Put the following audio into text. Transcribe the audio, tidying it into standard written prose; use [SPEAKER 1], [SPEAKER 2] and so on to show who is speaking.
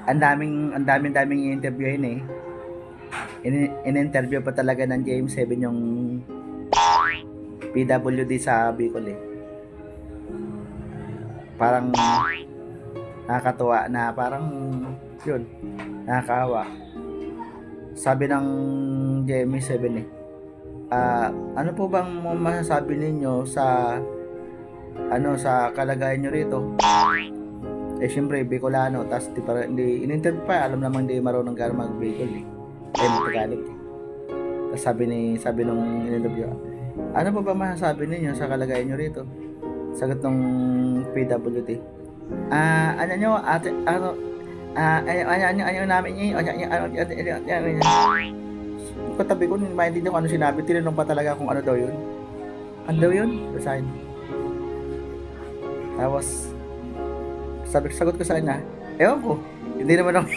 [SPEAKER 1] ang daming i-interviewin eh. In-interview pa talaga ng JM7 yung PWD sa Bicol eh. Parang nakakatuwa na parang yun, nakakawa. Sabi ng JM7 eh, ano po bang masasabi ninyo sa sa kalagayan nyo rito? Siyempre Bicolano, tas hindi in-interview pa, alam namang hindi marunong gano'n mag-Bicol eh. Tagalog eh. Tas sabi nung in-interview, ano po ba masasabi ninyo sa kalagayan nyo rito? Sagot nung PWD, ano nyo, ano namin yun, katabi ko, maintindihan ko ano sinabi, tinanong pa talaga kung ano daw yun. Ano daw yun? Basahin. Tapos, sagot ko sa kanya, ewan ko, hindi naman ako